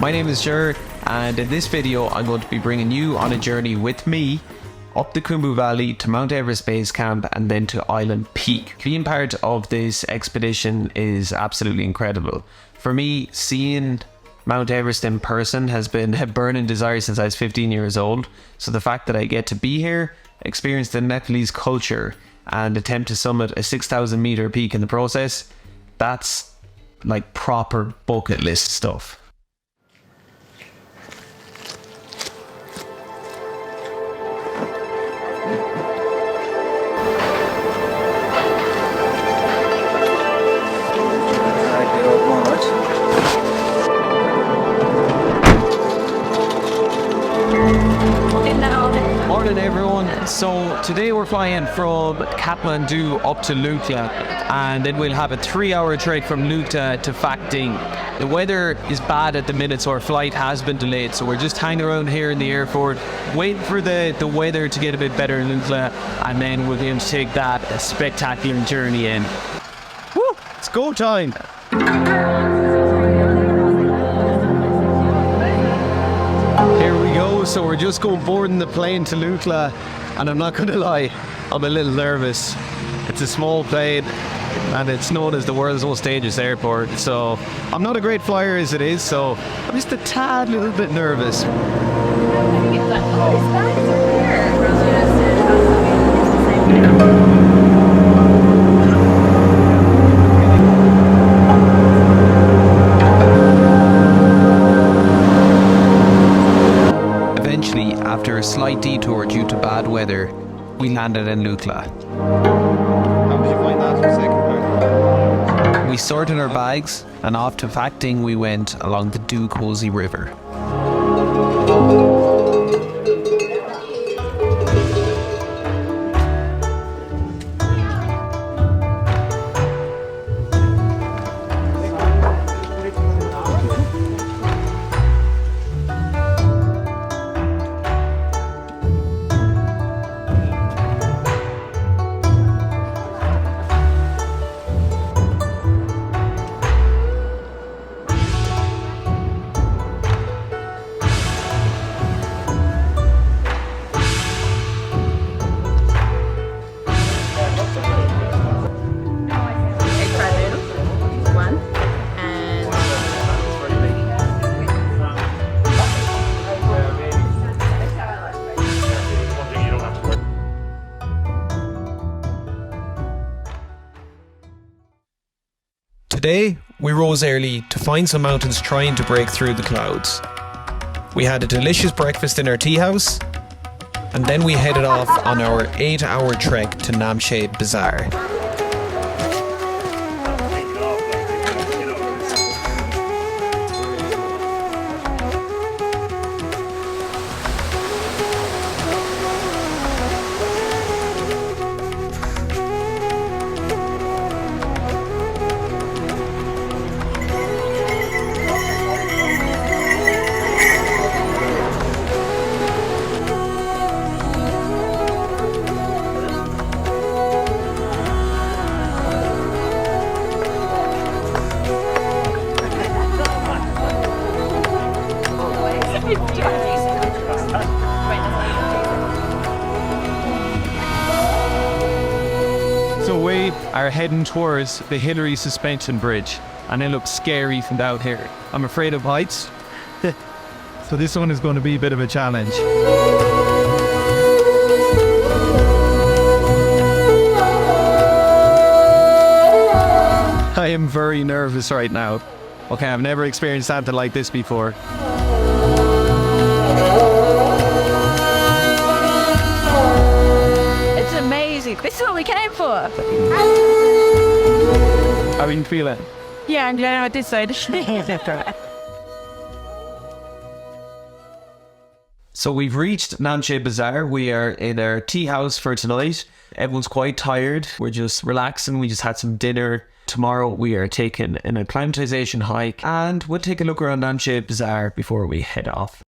My name is Ger, and in this video I'm going to be bringing you on a journey with me up the Khumbu Valley to Mount Everest Base Camp and then to Island Peak. Being part of this expedition is absolutely incredible. For me, seeing Mount Everest in person has been a burning desire since I was 15 years old. So the fact that I get to be here, experience the Nepalese culture and attempt to summit a 6,000 meter peak in the process, that's like proper bucket list stuff. Morning everyone. So today we're flying from Kathmandu up to Lukla, and then we'll have a 3-hour trek from Lukla to Phakding. The weather is bad at the minute, so our flight has been delayed, so we're just hanging around here in the airport waiting for the weather to get a bit better in Lukla, and then we'll be able to take that spectacular journey in. Woo! It's go time! So we're just going boarding the plane to Lukla, and I'm not going to lie, I'm a little nervous. It's a small plane and it's known as the world's most dangerous airport, so I'm not a great flyer as it is, so I'm just a tad little bit nervous. After a slight detour due to bad weather, we landed in Lukla. How did you find that for a second? We sorted our bags, and off to Phakding we went along the Duffy River. Today, we rose early to find some mountains trying to break through the clouds. We had a delicious breakfast in our tea house, and then we headed off on our 8-hour trek to Namche Bazaar. So we are heading towards the Hillary Suspension Bridge, and it looks scary from down here. I'm afraid of heights, so this one is going to be a bit of a challenge. I am very nervous right now. Okay, I've never experienced something like this before. It's amazing. This is what we came for. How are you feeling? Yeah, I'm glad I did so. So we've reached Namche Bazaar. We are in our tea house for tonight. Everyone's quite tired. We're just relaxing. We just had some dinner. Tomorrow we are taking an acclimatization hike, and we'll take a look around Namche Bazaar before we head off.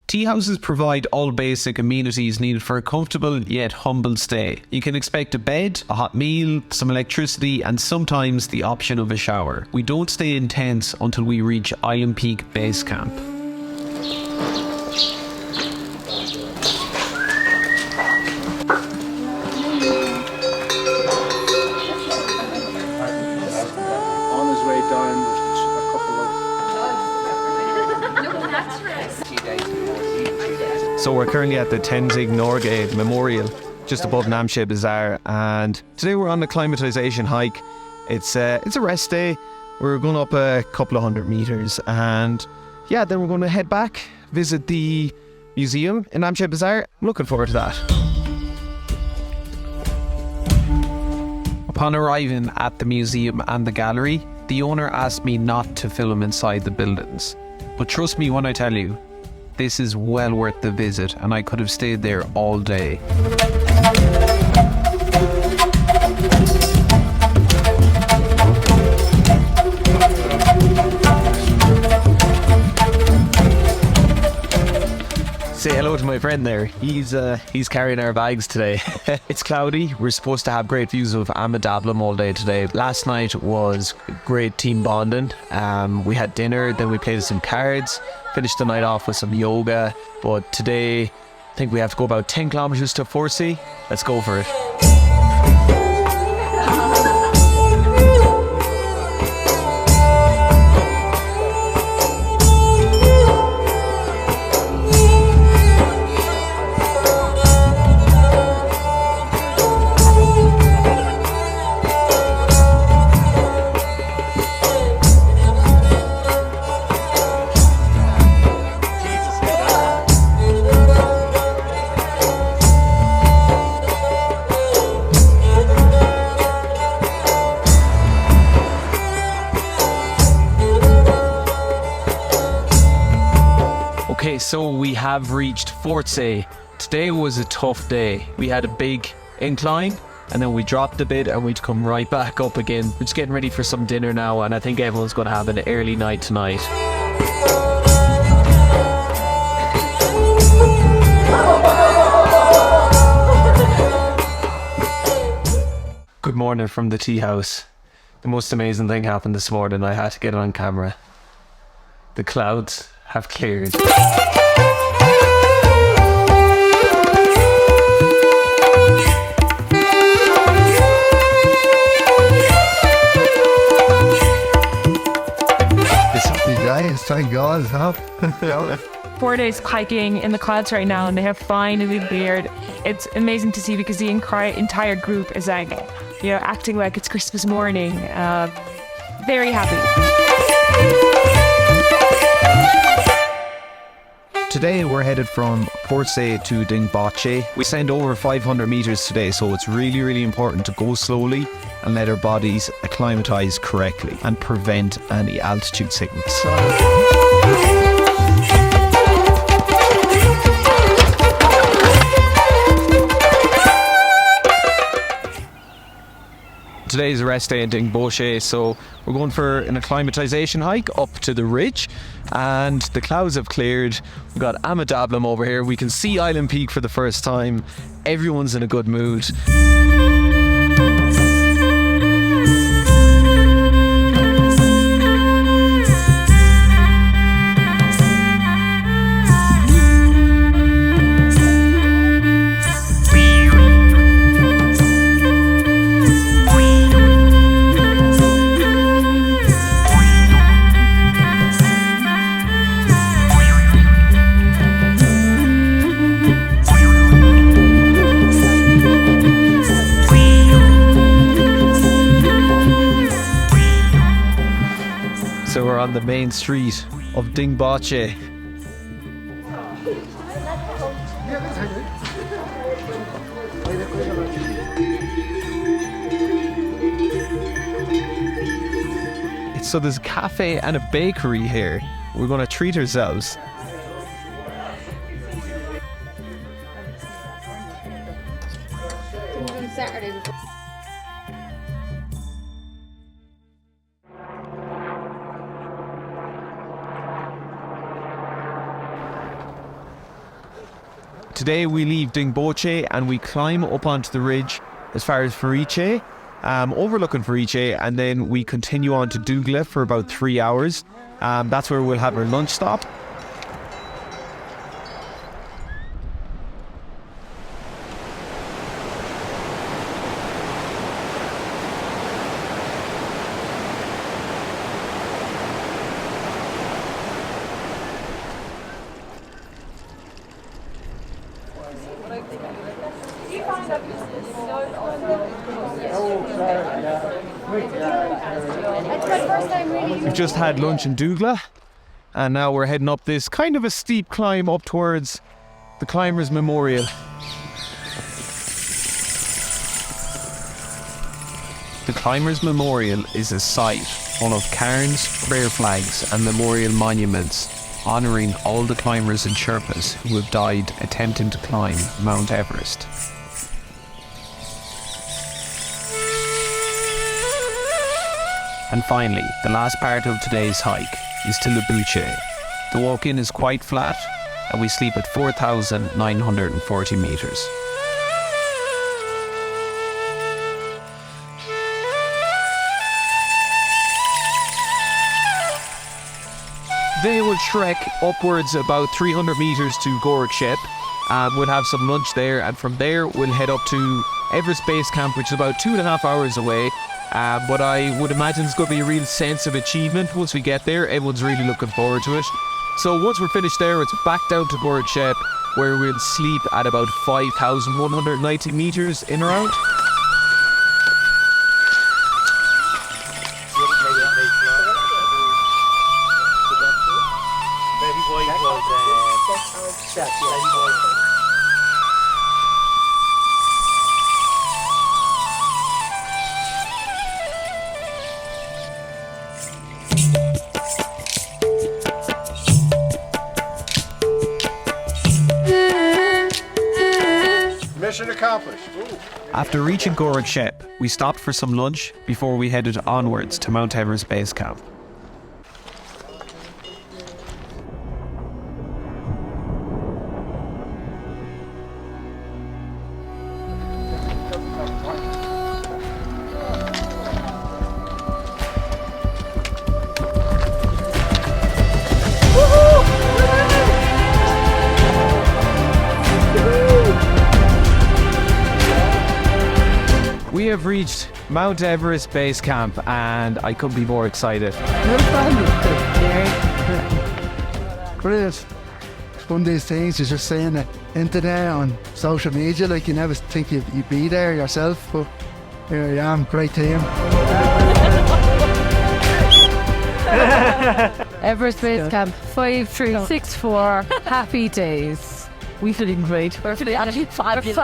Tea houses provide all basic amenities needed for a comfortable yet humble stay. You can expect a bed, a hot meal, some electricity, and sometimes the option of a shower. We don't stay in tents until we reach Island Peak Base Camp. So we're currently at the Tenzing Norgay Memorial, just above Namche Bazaar, and today we're on the Acclimatisation hike. It's a rest day. We're going up a couple of 100 meters, and yeah, then we're going to head back, visit the museum in Namche Bazaar. I'm looking forward to that. Upon arriving at the museum and the gallery, the owner asked me not to film inside the buildings. But trust me when I tell you, this is well worth the visit, and I could have stayed there all day. Say hello to my friend there. He's carrying our bags today. It's cloudy. We're supposed to have great views of Amadablum all day today. Last night was great team bonding. We had dinner, then we played some cards, finished the night off with some yoga. But today, I think we have to go about 10 kilometers to Phortse. Let's go for it. Okay, so we have reached Phortse. Today was a tough day. We had a big incline and then we dropped a bit and we'd come right back up again. We're just getting ready for some dinner now, and I think everyone's going to have an early night tonight. Good morning from the tea house. The most amazing thing happened this morning. I had to get it on camera. The clouds have cleared. Nice, thank God it's up. 4 days hiking in the clouds right now, and they have finally cleared. It's amazing to see because the entire group is like, acting like it's Christmas morning. Very happy. Today we're headed from Phortse to Dingboche. We send over 500 meters today, so it's really, really important to go slowly and let our bodies acclimatise correctly and prevent any altitude sickness. Today's a rest day in Dingboche, so we're going for an acclimatisation hike up to the ridge, and the clouds have cleared. We've got Amadablum over here. We can see Island Peak for the first time. Everyone's in a good mood. So we're on the main street of Dingboche. So there's a cafe and a bakery here. We're going to treat ourselves. Today we leave Dingboche and we climb up onto the ridge as far as Phortse, overlooking Phortse, and then we continue on to Lukla for about 3 hours. That's where we'll have our lunch stop. We've just had lunch in Lukla, and now we're heading up this kind of a steep climb up towards the Climbers Memorial. The Climbers Memorial is a site full of cairns, prayer flags and memorial monuments honouring all the climbers and Sherpas who have died attempting to climb Mount Everest. And finally, the last part of today's hike is to Lobuche. The walk-in is quite flat and we sleep at 4,940 metres. They will trek upwards about 300 metres to Gorakshep. We'll have some lunch there, and from there we'll head up to Everest Base Camp, which is about 2.5 hours away. But I would imagine it's going to be a real sense of achievement once we get there. Everyone's really looking forward to it. So once we're finished there, it's back down to Gorakshep, where we'll sleep at about 5,190 metres in around. Mission accomplished. Ooh. After reaching Gorakshep, we stopped for some lunch before we headed onwards to Mount Everest Base Camp. We have reached Mount Everest Base Camp and I couldn't be more excited. Great. It's one of these things, you're just saying it into there on social media, like you never think you'd be there yourself, but here I am, great team. Everest Base Camp 5364. Happy days. We feeling great. We're feeling actually fabulous.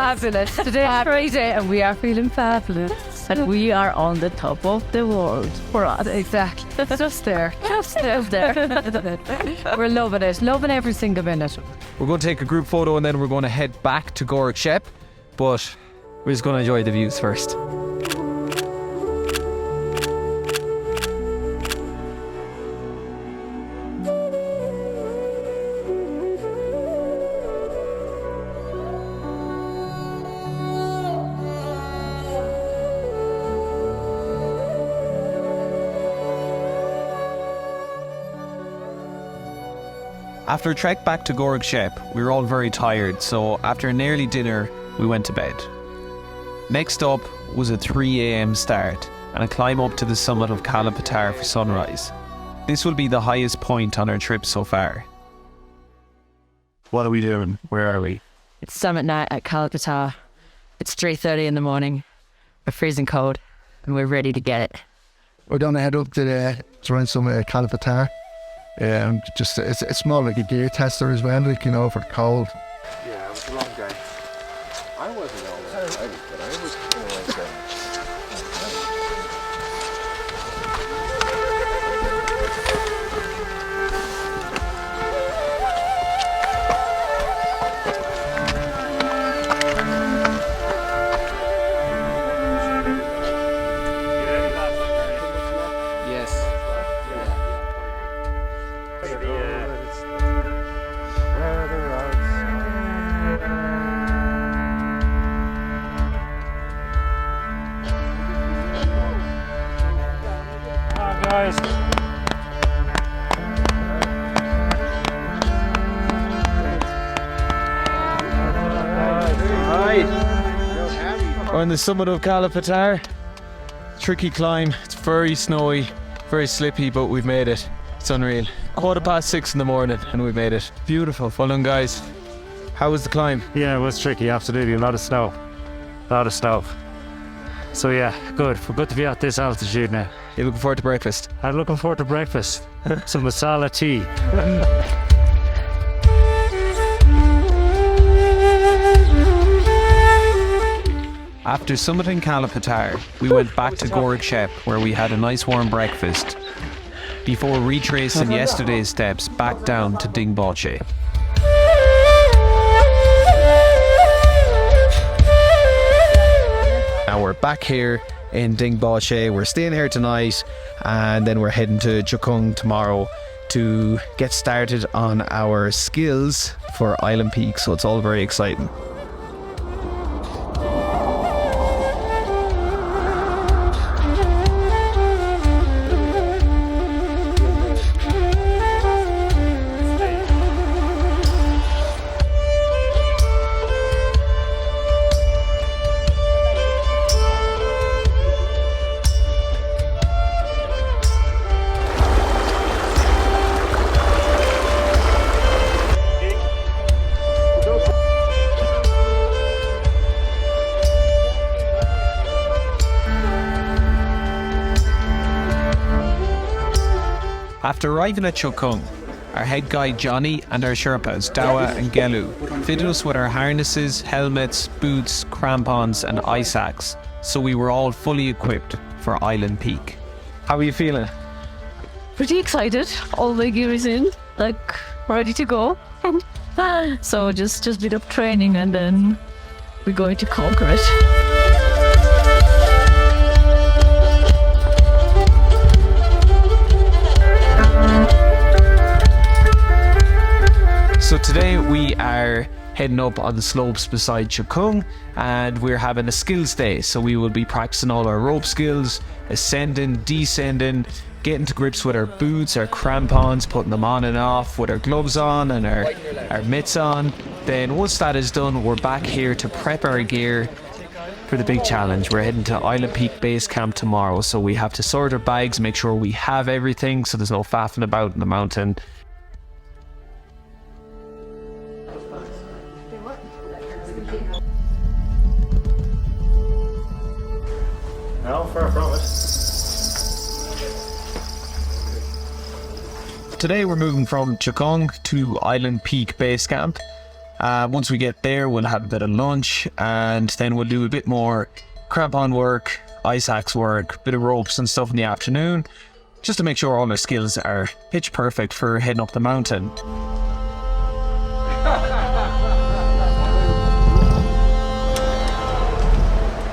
Today is a great day and we are feeling fabulous. And we are on the top of the world. We're on, exactly. Just there. Just there. We're loving it. Loving every single minute. We're going to take a group photo and then we're going to head back to Gorakshep, but we're just going to enjoy the views first. After a trek back to Gorakshep, we were all very tired, so after an early dinner, we went to bed. Next up was a 3 a.m. start and a climb up to the summit of Patthar for sunrise. This will be the highest point on our trip so far. What are we doing? Where are we? It's summit night at Patthar. It's 3:30 in the morning. We're freezing cold and we're ready to get it. We're going to head up to around some Patthar. Just it's more like a gear tester as well, like, you know, for cold. Yeah, it was a long day. I wasn't all that excited, but I was We're on the summit of Patthar. Tricky climb. It's very snowy, very slippy, but we've made it. It's unreal. 6:15 in the morning and we've made it. Beautiful. Well done, guys. How was the climb? Yeah, it was tricky, absolutely. A lot of snow. So yeah, good. We're good to be at this altitude now. You're looking forward to breakfast? I'm looking forward to breakfast. Some masala tea. After summiting Patthar, we went back to Gorakshep where we had a nice warm breakfast before retracing yesterday's steps back down to Dingboche. Now we're back here in Dingboche. We're staying here tonight and then we're heading to Chukhung tomorrow to get started on our skills for Island Peak, so it's all very exciting. After arriving at Chukhung, our head guide Johnny and our Sherpas Dawa and Gelu fitted us with our harnesses, helmets, boots, crampons and ice axe, so we were all fully equipped for Island Peak. How are you feeling? Pretty excited. All the gear is in, like ready to go. So just a bit of training and then we're going to conquer it. So today we are heading up on the slopes beside Chukhung and we're having a skills day. So we will be practicing all our rope skills, ascending, descending, getting to grips with our boots, our crampons, putting them on and off with our gloves on and our mitts on. Then once that is done, we're back here to prep our gear for the big challenge. We're heading to Island Peak Base Camp tomorrow, so we have to sort our bags, make sure we have everything so there's no faffing about in the mountain. No, far from it. Today we're moving from Chukhung to Island Peak Base Camp. Once we get there, we'll have a bit of lunch and then we'll do a bit more crampon work, ice axe work, bit of ropes and stuff in the afternoon, just to make sure all our skills are pitch perfect for heading up the mountain.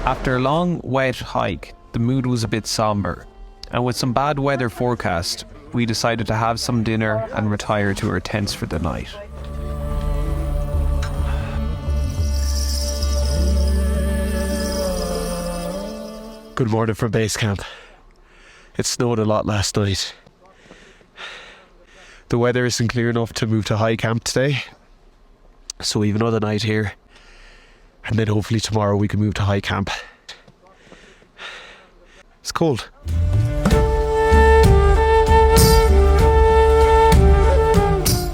After a long, wet hike, the mood was a bit somber, and with some bad weather forecast, we decided to have some dinner and retire to our tents for the night. Good morning from base camp. It snowed a lot last night. The weather isn't clear enough to move to high camp today, so we have another night here. And then hopefully tomorrow we can move to high camp. It's cold.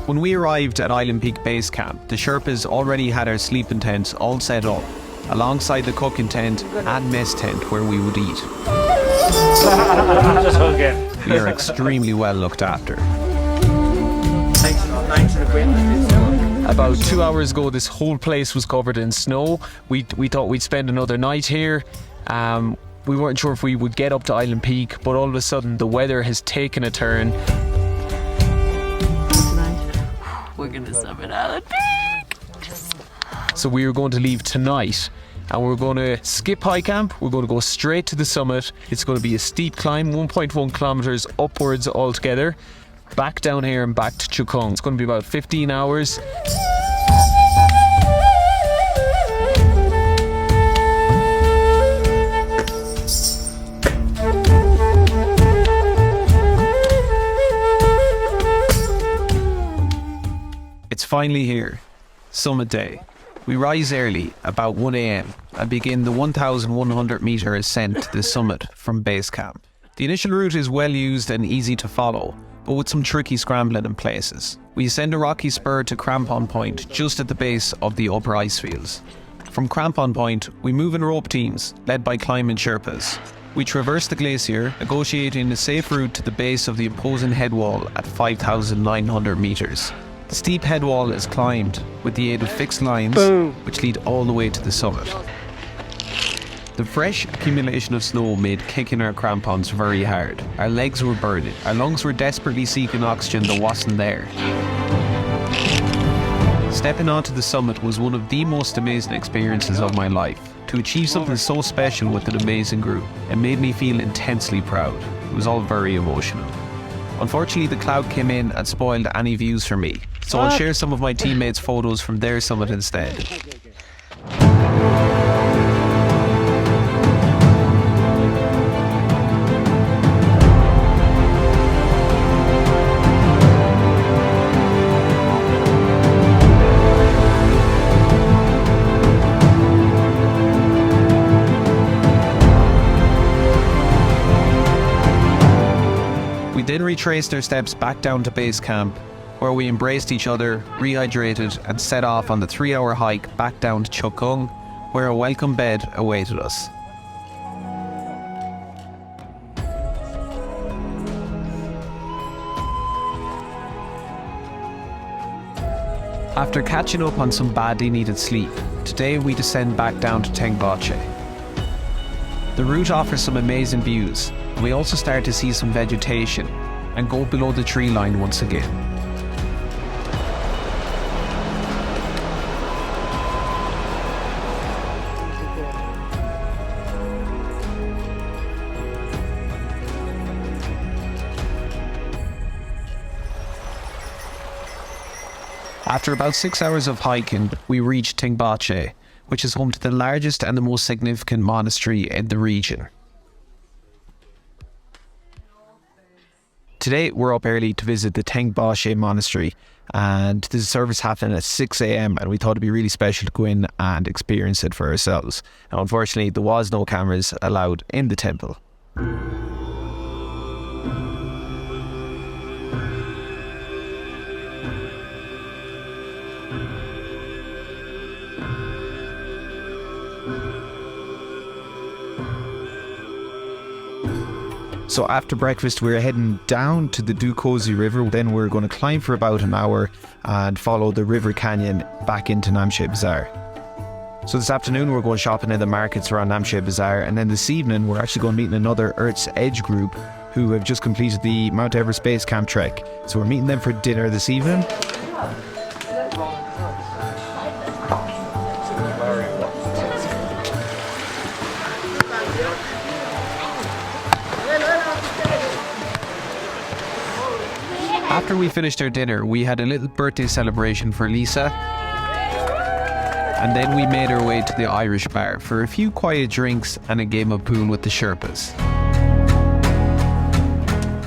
When we arrived at Island Peak Base Camp, the Sherpas already had our sleeping tents all set up, alongside the cooking tent and mess tent where we would eat. We are extremely well looked after. About 2 hours ago, this whole place was covered in snow. We thought we'd spend another night here. We weren't sure if we would get up to Island Peak, but all of a sudden the weather has taken a turn. We're gonna summit Island Peak. So we were going to leave tonight and we're going to skip high camp. We're going to go straight to the summit. It's going to be a steep climb, 1.1 kilometers upwards altogether. Back down here and back to Chukhung. It's going to be about 15 hours. It's finally here, summit day. We rise early, about 1 AM, and begin the 1,100 metre ascent to the summit from base camp. The initial route is well used and easy to follow, but with some tricky scrambling in places. We ascend a rocky spur to crampon point just at the base of the upper ice fields. From Crampon Point, we move in rope teams, led by climbing Sherpas. We traverse the glacier, negotiating a safe route to the base of the imposing headwall at 5,900 metres. The steep headwall is climbed with the aid of fixed lines, which lead all the way to the summit. The fresh accumulation of snow made kicking our crampons very hard. Our legs were burning. Our lungs were desperately seeking oxygen that wasn't there. Stepping onto the summit was one of the most amazing experiences of my life. To achieve something so special with an amazing group, it made me feel intensely proud. It was all very emotional. Unfortunately, the cloud came in and spoiled any views for me, so I'll share some of my teammates' photos from their summit instead. We then retraced our steps back down to base camp, where we embraced each other, rehydrated, and set off on the 3-hour hike back down to Chukhung, where a welcome bed awaited us. After catching up on some badly needed sleep, today we descend back down to Tengboche. The route offers some amazing views. We also start to see some vegetation and go below the tree line once again. After about 6 hours of hiking, we reach Dingboche, which is home to the largest and the most significant monastery in the region. Today we're up early to visit the Tengboche monastery, and there's a service happening at 6 a.m. and we thought it'd be really special to go in and experience it for ourselves. Now, unfortunately, there was no cameras allowed in the temple. So after breakfast, we're heading down to the Dukosi River. Then we're going to climb for about an hour and follow the river canyon back into Namche Bazaar. So this afternoon, we're going shopping in the markets around Namche Bazaar. And then this evening, we're actually going to meet another Earth's Edge group who have just completed the Mount Everest Base Camp trek. So we're meeting them for dinner this evening. After we finished our dinner, we had a little birthday celebration for Lisa, and then we made our way to the Irish bar for a few quiet drinks and a game of pool with the Sherpas.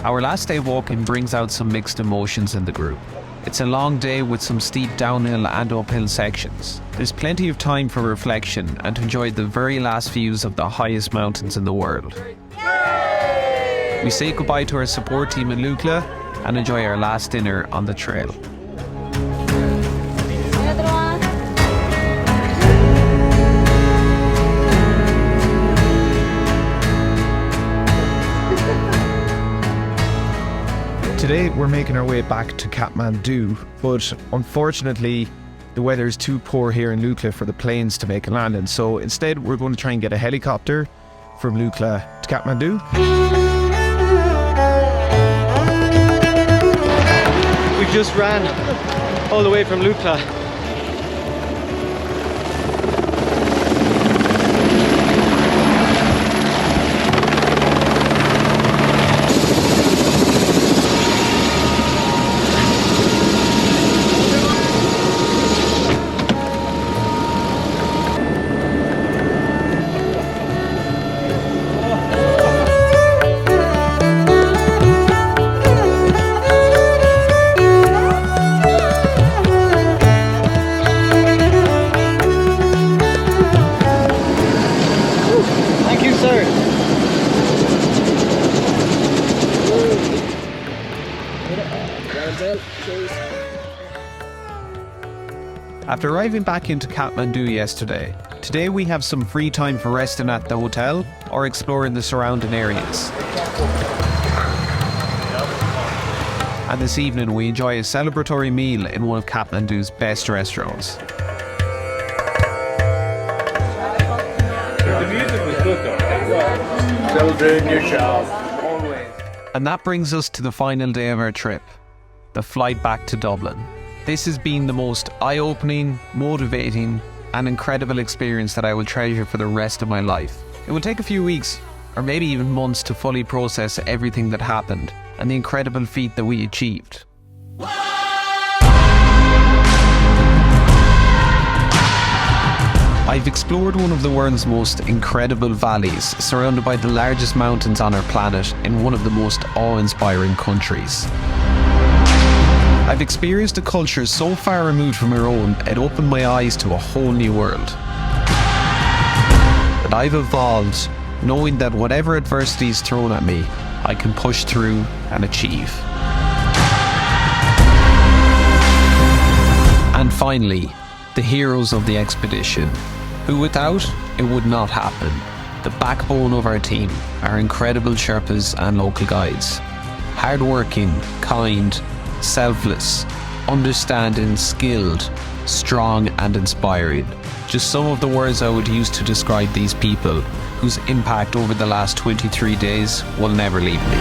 Our last day walking brings out some mixed emotions in the group. It's a long day with some steep downhill and uphill sections. There's plenty of time for reflection and to enjoy the very last views of the highest mountains in the world. We say goodbye to our support team in Lukla and enjoy our last dinner on the trail. Today we're making our way back to Kathmandu, but unfortunately the weather is too poor here in Lukla for the planes to make a landing, so instead we're going to try and get a helicopter from Lukla to Kathmandu. We just ran all the way from Lukla. After arriving back into Kathmandu yesterday, Today we have some free time for resting at the hotel or exploring the surrounding areas. And this evening we enjoy a celebratory meal in one of Kathmandu's best restaurants. The music was good though. Still doing your job. And that brings us to the final day of our trip, the flight back to Dublin. This has been the most eye-opening, motivating, and incredible experience that I will treasure for the rest of my life. It will take a few weeks, or maybe even months, to fully process everything that happened and the incredible feat that we achieved. I've explored one of the world's most incredible valleys, surrounded by the largest mountains on our planet in one of the most awe-inspiring countries. I've experienced a culture so far removed from our own, it opened my eyes to a whole new world. And I've evolved, knowing that whatever adversity is thrown at me, I can push through and achieve. And finally, the heroes of the expedition, who without, it would not happen. The backbone of our team, our incredible Sherpas and local guides. Hardworking, kind, selfless, understanding, skilled, strong and inspiring. Just some of the words I would use to describe these people, whose impact over the last 23 days will never leave me.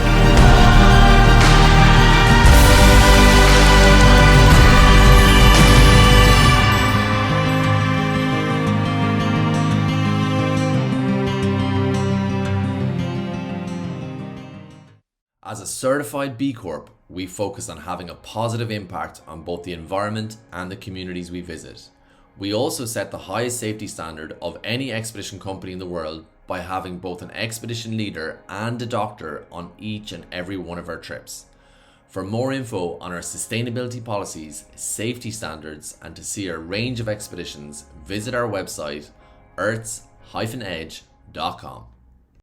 As a certified B Corp, we focus on having a positive impact on both the environment and the communities we visit. We also set the highest safety standard of any expedition company in the world by having both an expedition leader and a doctor on each and every one of our trips. For more info on our sustainability policies, safety standards, and to see our range of expeditions, visit our website earths-edge.com.